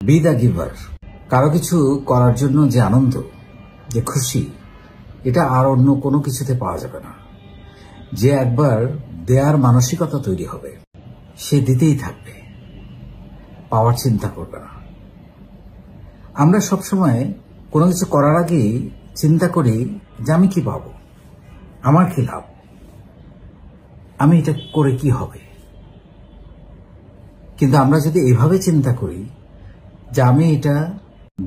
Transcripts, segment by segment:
B the giver. কারো কিছু করার জন্য যে আনন্দ, যে খুশি, এটা আর অন্য কোনো কিছুতে পাওয়া যাবে না। যে একবার দেয়ার মানসিকতা তৈরি হবে, সে দিতেই থাকবে, পাওয়ার চিন্তা করবে না। আমরা সবসময় কোনো কিছু করার আগেই চিন্তা করি যে আমি কি পাবো, আমার কি লাভ, আমি এটা করে কি হবে। কিন্তু আমরা যদি এভাবে চিন্তা করি যে আমি এটা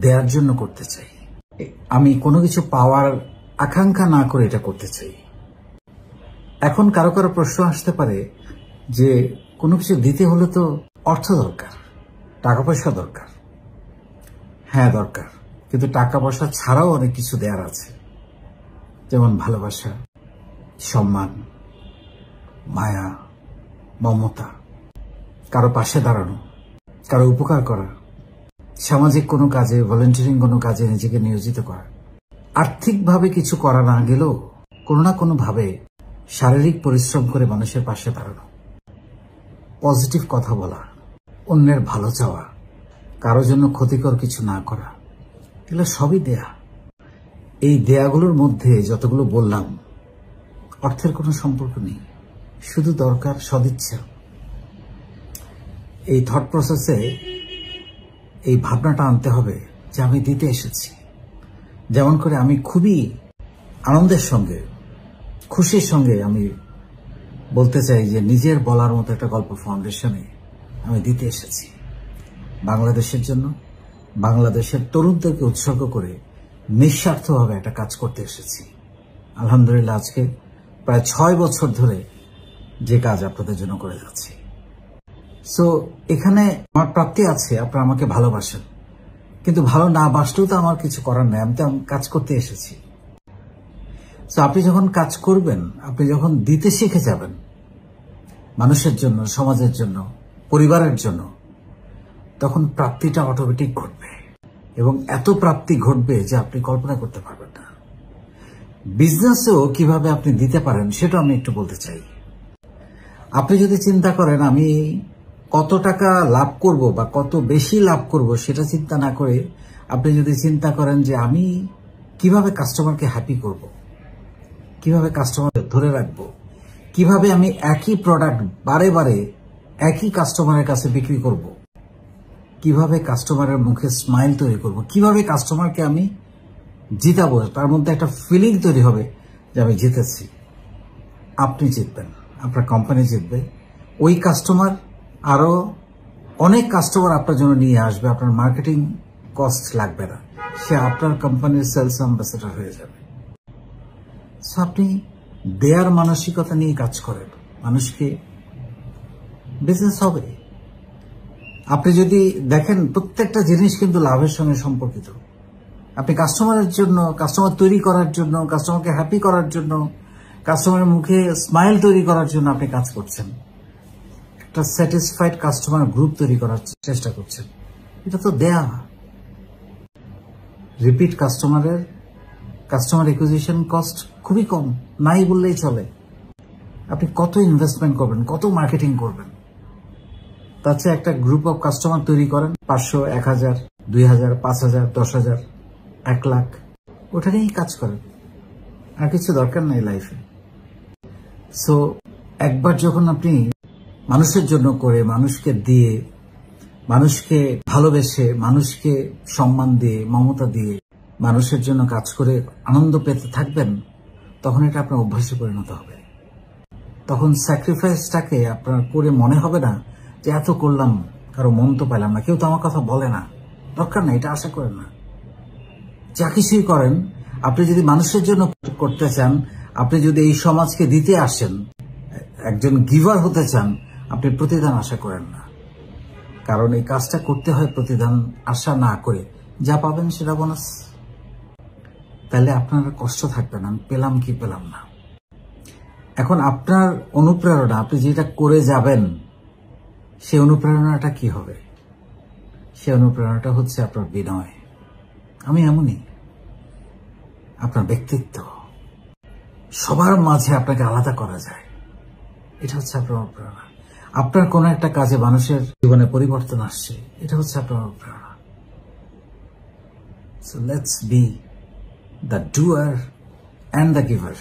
দেওয়ার জন্য করতে চাই, আমি কোনো কিছু পাওয়ার আকাঙ্ক্ষা না করে এটা করতে চাই। এখন কারো কারো প্রশ্ন আসতে পারে যে কোনো কিছু দিতে হলে তো অর্থ দরকার, টাকা পয়সা দরকার। হ্যাঁ দরকার, কিন্তু টাকা পয়সা ছাড়াও অনেক কিছু দেওয়ার আছে, যেমন ভালোবাসা, সম্মান, মায়া, মমতা, কারো পাশে দাঁড়ানো, কারো উপকার করা, সামাজিক কোনো কাজে, ভলেন্টিয়ারিং কোনো কাজে নিজেকে নিয়োজিত করা। আর্থিকভাবে কিছু করা না গেলেও কোনো না কোনো ভাবে শারীরিক পরিশ্রম করে মানুষের পাশে দাঁড়ানো, পজিটিভ কথা বলা, অন্যের ভালো চাওয়া, কারো জন্য ক্ষতিকর কিছু না করা, এগুলো সবই দেয়া। এই দেয়াগুলোর মধ্যে যতগুলো বললাম, অর্থের কোনো সম্পর্ক নেই, শুধু দরকার সদিচ্ছা। এই থট প্রসেসে এই ভাবনাটা আনতে হবে যে আমি দিতে এসেছি। যেমন করে আমি খুবই আনন্দের সঙ্গে, খুশির সঙ্গে আমি বলতে চাই যে নিজের বলার মতো একটা গল্প ফাউন্ডেশনে আমি দিতে এসেছি বাংলাদেশের জন্য। বাংলাদেশের তরুণদেরকে উৎসর্গ করে নিঃস্বার্থভাবে একটা কাজ করতে এসেছি। আলহামদুলিল্লাহ আজকে প্রায় 6 বছর ধরে যে কাজ আপনাদের জন্য করে যাচ্ছি। সো এখানে আমার প্রাপ্তি আছে, আপনারা আমাকে ভালোবাসেন, কিন্তু ভালো না বাসলেও তো আমার কিছু করার নেই, আমি তো কাজ করতে এসেছি। সো আপনি যখন কাজ করবেন, আপনি যখন দিতে শিখে যাবেন মানুষের জন্য, সমাজের জন্য, পরিবারের জন্য, তখন প্রাপ্তিটা অটোমেটিক ঘটবে, এবং এত প্রাপ্তি ঘটবে যে আপনি কল্পনা করতে পারবেন না। বিজনেসেও কিভাবে আপনি দিতে পারেন সেটা আমি একটু বলতে চাই। আপনি যদি চিন্তা করেন আমি কত টাকা লাভ করব বা কত বেশি লাভ করব, সেটা চিন্তা না করে আপনি যদি চিন্তা করেন যে আমি কিভাবে কাস্টমারকে হ্যাপি করব, কিভাবে কাস্টমার ধরে রাখবো, কিভাবে আমি একই প্রোডাক্ট বারে বারে একই কাস্টমারের কাছে বিক্রি করব, কিভাবে কাস্টমারের মুখে স্মাইল তৈরি করব, কিভাবে কাস্টমারকে আমি জিতাবো, তার মধ্যে একটা ফিলিং তৈরি হবে যে আমি জিতেছি। আপনি জিতবেন, আপনার কোম্পানি জিতবে, ওই কাস্টমার আরো অনেক কাস্টমার আপনার জন্য নিয়ে আসবে, আপনার মার্কেটিং কস্ট লাগবে না, সে আপনার কোম্পানির সেলস অ্যাম্বাসেডর হয়ে যাবে। সো আপনি দেয়ার মানসিকতা নিয়ে কাজ করেন, মানুষকে বিজনেস হবে। আপনি যদি দেখেন প্রত্যেকটা জিনিস কিন্তু লাভের সঙ্গে সম্পর্কিত। আপনি কাস্টমারের জন্য, কাস্টমার তৈরি করার জন্য, কাস্টমারকে হ্যাপি করার জন্য, কাস্টমারের মুখে স্মাইল তৈরি করার জন্য আপনি কাজ করছেন, একটা স্যাটিসফাইড কাস্টমার গ্রুপ তৈরি করার চেষ্টা করছেন। এটা তো দেয়া। রিপিট কাস্টমার একুইজিশন কস্ট খুবই কম, নাই বললেই চলে। আপনি কত ইনভেস্টমেন্ট করবেন, কত মার্কেটিং করবেন, তার চেয়ে একটা গ্রুপ অফ কাস্টমার তৈরি করেন, 500, 1000, 2000, 5000, 10,000, 1 লাখ, ওটা নিয়েই কাজ করেন, আর কিছু দরকার নাই লাইফে। সো একবার যখন আপনি মানুষের জন্য করে, মানুষকে দিয়ে, মানুষকে ভালোবেসে, মানুষকে সম্মান দিয়ে, মমতা দিয়ে, মানুষের জন্য কাজ করে আনন্দ পেতে থাকবেন, তখন এটা আপনার অভ্যাসে পরিণত হবে। তখন স্যাক্রিফাইসটাকে আপনার করে মনে হবে না যে এত করলাম, কারো মন তো পেলাম না, কেউ তো আমার কথা বলে না, দরকার না, এটা আশা করেন না। যা কিছুই করেন, আপনি যদি মানুষের জন্য করতে চান, আপনি যদি এই সমাজকে দিতে আসেন, একজন গিভার হতে চান, আপনি প্রতিদান আশা করেন না। কারণ এই কাজটা করতে হয় প্রতিদান আশা না করে, যা পাবেন সেটা বোনাস। তাহলে আপনার কষ্ট থাকবে না আমি পেলাম কি পেলাম না। এখন আপনার অনুপ্রেরণা, আপনি যেটা করে যাবেন, সেই অনুপ্রেরণাটা কি হবে? সেই অনুপ্রেরণাটা হচ্ছে আপনার বিনয়, আমি এমনই, আপনার ব্যক্তিত্ব, সবার মাঝে আপনাকে আলাদা করা যায়, এটা হচ্ছে আপনার অনুপ্রেরণা। আপনার কোনো একটা কাজে মানুষের জীবনে পরিবর্তন আসছে, এটা হচ্ছে আপনার অনুপ্রেরণা। So let's be the doer and the giver.